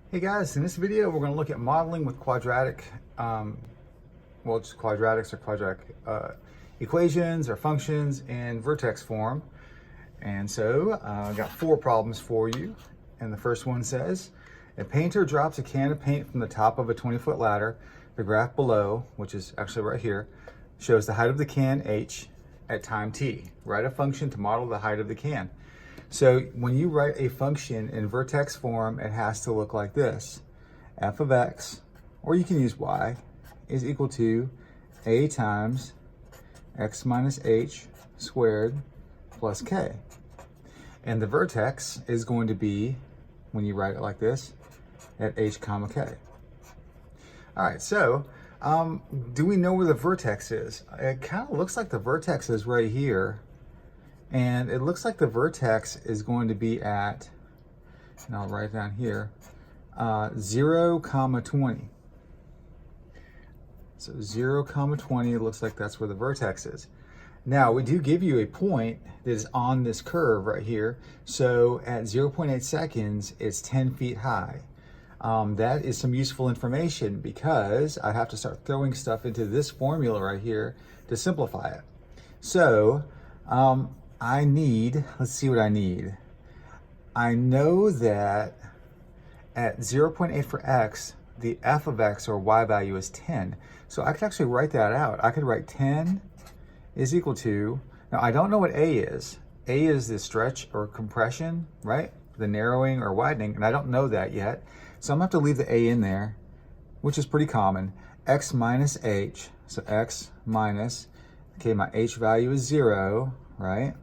Hey guys, in this video we're going to look at modeling with quadratic, just quadratics or quadratic equations or functions in vertex form. And so I've got 4 problems for you. And the first one says, a painter drops a can of paint from the top of a 20-foot ladder. The graph below, which is actually right here, shows the height of the can, h, at time t. Write a function to model the height of the can. So when you write a function in vertex form, it has to look like this. F of x, or you can use y, is equal to a times x minus h squared plus k. And the vertex is going to be, when you write it like this, at h comma k. All right, so do we know where the vertex is? It kind of looks like the vertex is right here. And it looks like the vertex is going to be at, and I'll write down here, 0, 20. So 0, 20, it looks like that's where the vertex is. Now, we do give you a point that is on this curve right here. So at 0.8 seconds, it's 10 feet high. That is some useful information because I have to start throwing stuff into this formula right here to simplify it. So, let's see what I need. I know that at 0.8 for x, the f of x or y value is 10. So I could actually write that out. I could write 10 is equal to, now I don't know what a is. A is the stretch or compression, right? The narrowing or widening, and I don't know that yet. So I'm gonna have to leave the a in there, which is pretty common. X minus h, so x minus, okay, my h value is 0, right?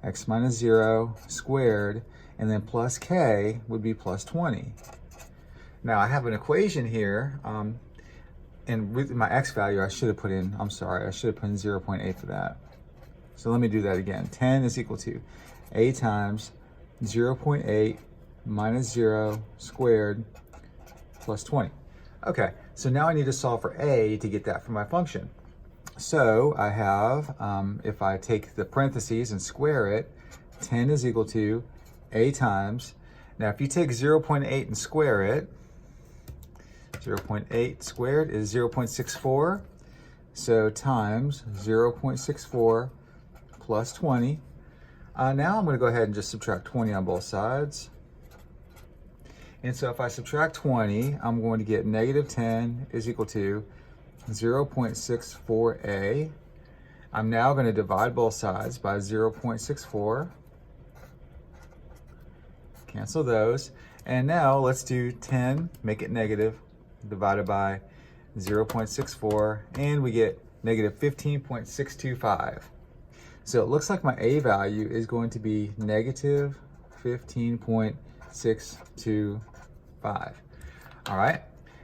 X minus 0 squared, and then plus k would be plus 20. Now I have an equation here, and with my x value I should have put in, I should have put in 0.8 for that. So let me do that again. 10 is equal to a times 0.8 minus 0 squared plus 20. Okay, so now I need to solve for a to get that from my function. So I have, if I take the parentheses and square it, 10 is equal to a times, now if you take 0.8 and square it, 0.8 squared is 0.64, so times 0.64 plus 20. Now I'm going to go ahead and just subtract 20 on both sides. And so if I subtract 20, I'm going to get negative 10 is equal to 0.64a. I'm now going to divide both sides by 0.64. Cancel those. And now let's do 10, make it negative, divided by 0.64, and we get negative 15.625. So it looks like my a value is going to be negative 15.625. All right.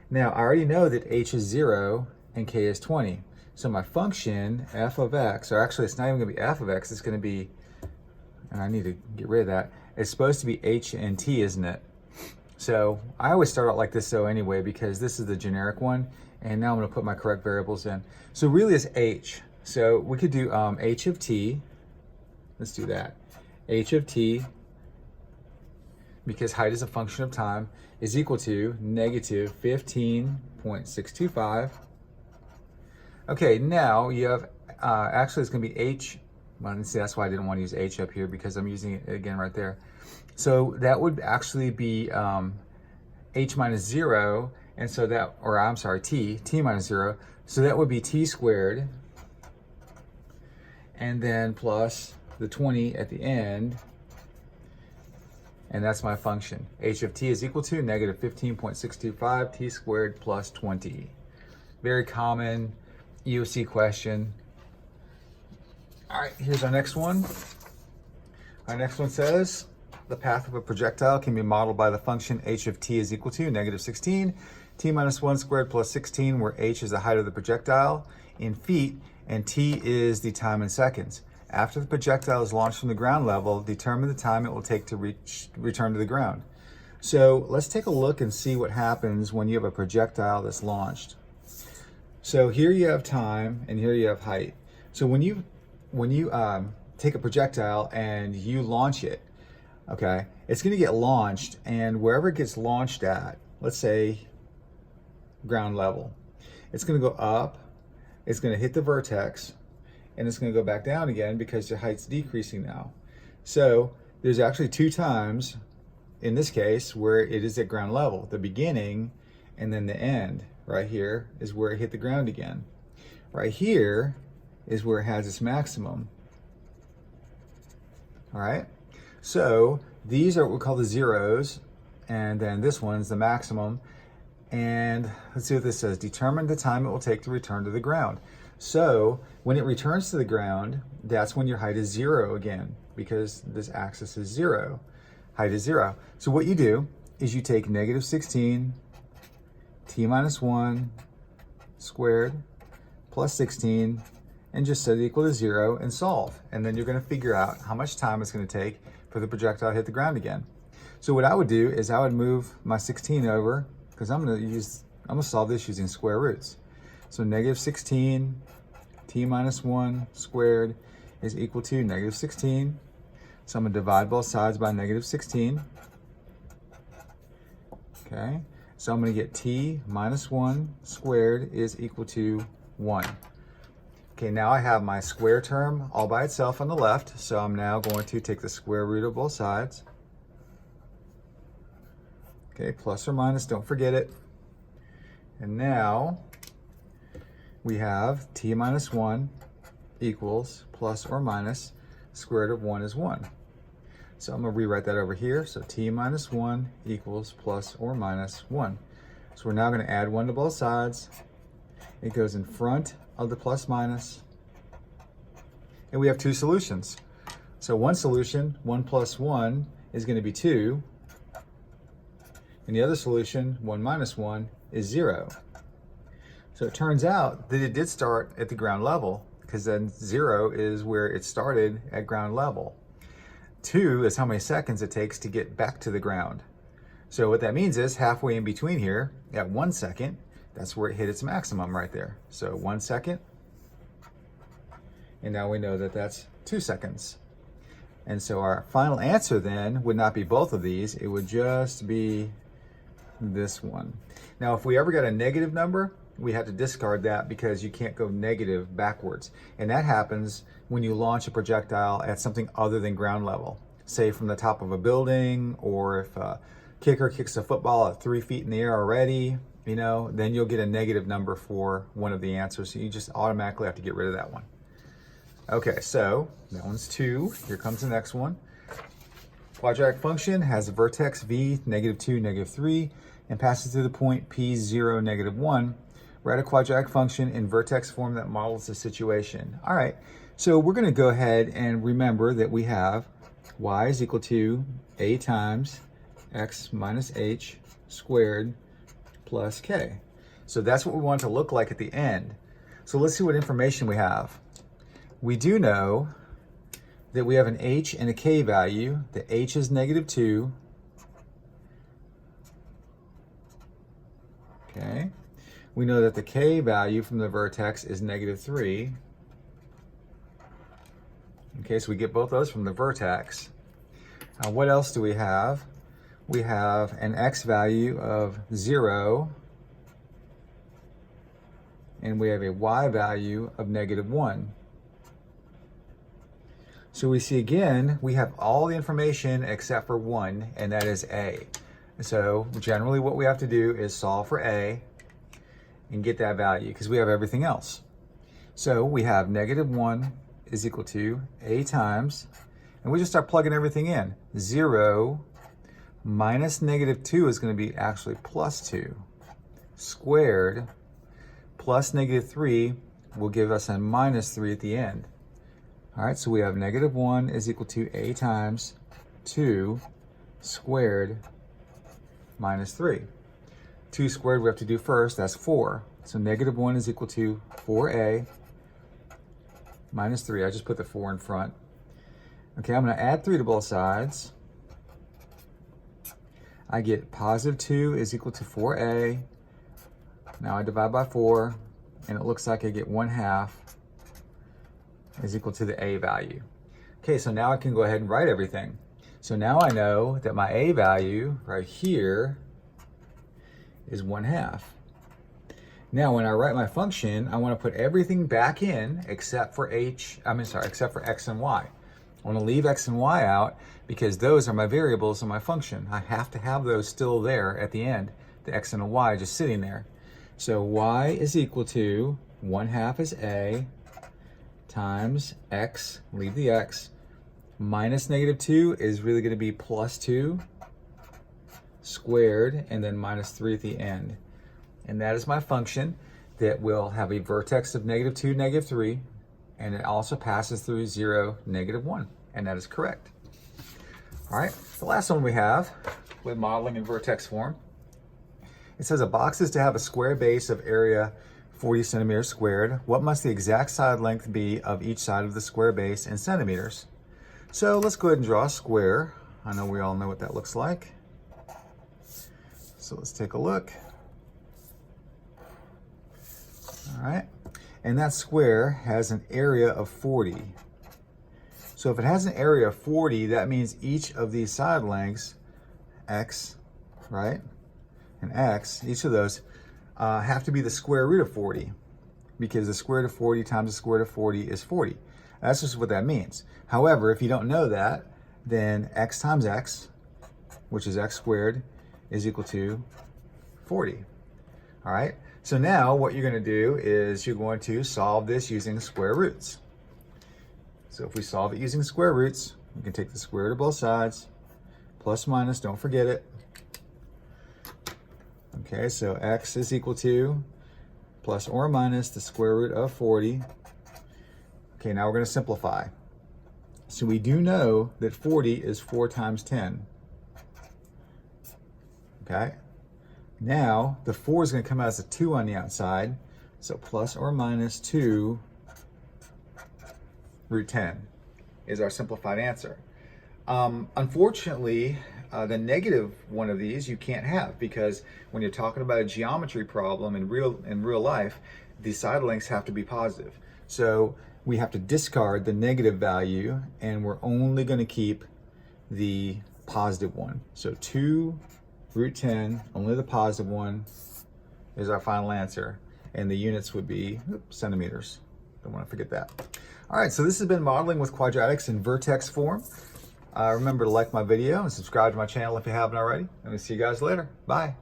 Now I already know that h is 0 and k is 20. So my function f of x, or actually it's not even going to be f of x, it's going to be, and I need to get rid of that, it's supposed to be h and t, isn't it? So I always start out like this though anyway, because this is the generic one, and now I'm going to put my correct variables in. So really it's h. So we could do h of t, let's do that. H of t, because height is a function of time, is equal to negative 15.625. Okay, now you have, actually it's going to be h, well, see, that's why I didn't want to use h up here, because I'm using it again right there. So that would actually be h minus 0, and so that, or I'm sorry, t minus 0, so that would be t squared, and then plus the 20 at the end, and that's my function. H of t is equal to negative 15.625 t squared plus 20. Very common EOC question. All right, here's our next one. Our next one says, the path of a projectile can be modeled by the function h of t is equal to negative 16, t minus 1 squared plus 16, where h is the height of the projectile in feet, and t is the time in seconds. After the projectile is launched from the ground level, determine the time it will take to return to the ground. So let's take a look and see what happens when you have a projectile that's launched. So here you have time, and here you have height. So when you take a projectile and you launch it, okay, it's going to get launched, and wherever it gets launched at, let's say ground level, it's going to go up, it's going to hit the vertex, and it's going to go back down again because the height's decreasing now. So there's actually 2 times in this case where it is at ground level. The beginning and then the end right here is where it hit the ground again. Right here is where it has its maximum. All right, so these are what we call the zeros, and then this one's the maximum. And let's see what this says. Determine the time it will take to return to the ground. So when it returns to the ground, that's when your height is 0 again, because this axis is 0. Height is 0. So what you do is you take -16 t minus 1 squared plus 16 and just set it equal to 0 and solve. And then you're going to figure out how much time it's going to take for the projectile to hit the ground again. So what I would do is I would move my 16 over, because I'm going to solve this using square roots. So -16 t minus 1 squared is equal to -16. So I'm going to divide both sides by -16. Okay, so I'm going to get t minus 1 squared is equal to 1. Okay, now I have my square term all by itself on the left, so I'm now going to take the square root of both sides. Okay, plus or minus, don't forget it. And now we have t minus 1 equals plus or minus square root of 1 is 1. So I'm going to rewrite that over here. So t minus 1 equals plus or minus 1. So we're now going to add 1 to both sides. It goes in front of the plus minus. And we have 2 solutions. So one solution, 1 plus 1, is going to be 2. And the other solution, 1 minus 1, is 0. So it turns out that it did start at the ground level, because then 0 is where it started at ground level. 2 is how many seconds it takes to get back to the ground. So what that means is halfway in between here, at 1 second, that's where it hit its maximum right there. So 1 second, and now we know that that's 2 seconds. And so our final answer then would not be both of these, it would just be this one. Now if we ever got a negative number, we have to discard that because you can't go negative backwards. And that happens when you launch a projectile at something other than ground level. Say from the top of a building, or if a kicker kicks a football at 3 feet in the air already, you know, then you'll get a negative number for one of the answers. So you just automatically have to get rid of that one. Okay, so that one's 2. Here comes the next one. Quadratic function has a vertex v, -2, -3, and passes through the point p0, -1. Write a quadratic function in vertex form that models the situation. All right, so we're going to go ahead and remember that we have y is equal to a times x minus h squared plus k. So that's what we want it to look like at the end. So let's see what information we have. We do know that we have an h and a k value. The h is -2. Okay. We know that the k value from the vertex is -3. Okay, so we get both those from the vertex. Now what else do we have? We have an x value of 0, and we have a y value of -1. So we see again, we have all the information except for 1, and that is a. So generally what we have to do is solve for a and get that value, because we have everything else. So we have -1 is equal to a times, and we just start plugging everything in. 0 minus -2 is going to be actually +2 squared plus -3 will give us a -3 at the end. All right, so we have -1 is equal to a times 2 squared minus 3. 2 squared we have to do first, that's 4. So -1 is equal to 4a minus 3. I just put the 4 in front. Okay, I'm going to add 3 to both sides. I get +2 is equal to 4a. Now I divide by 4, and it looks like I get 1/2 is equal to the a value. Okay, so now I can go ahead and write everything. So now I know that my a value right here is 1/2. Now when I write my function, I want to put everything back in except for except for x and y. I want to leave x and y out because those are my variables in my function. I have to have those still there at the end, the x and the y just sitting there. So y is equal to 1/2 is a times x, leave the x, minus -2 is really going to be +2 squared, and then -3 at the end. And that is my function that will have a vertex of -2, -3, and it also passes through 0, -1, and that is correct. All right, the last one we have with modeling in vertex form. It says a box is to have a square base of area 40 centimeters squared. What must the exact side length be of each side of the square base in centimeters? So let's go ahead and draw a square. I know we all know what that looks like. So let's take a look. All right, and that square has an area of 40. So if it has an area of 40, that means each of these side lengths, x, right, and x, each of those have to be the square root of 40, because the square root of 40 times the square root of 40 is 40. That's just what that means. However, if you don't know that, then x times x, which is x squared, is equal to 40. All right, so now what you're going to do is you're going to solve this using square roots. So if we solve it using square roots, we can take the square root of both sides, plus minus, don't forget it. Okay, so x is equal to plus or minus the square root of 40. Okay, now we're going to simplify. So we do know that 40 is 4 times 10. Okay, now the 4 is going to come out as a 2 on the outside. So plus or minus 2 root 10 is our simplified answer. Unfortunately, the negative one of these you can't have, because when you're talking about a geometry problem in real life, the side lengths have to be positive. So we have to discard the negative value, and we're only going to keep the positive one. So 2 root 10, only the positive one, is our final answer. And the units would be centimeters. Don't want to forget that. All right, so this has been modeling with quadratics in vertex form. Remember to like my video and subscribe to my channel if you haven't already. And we'll see you guys later. Bye.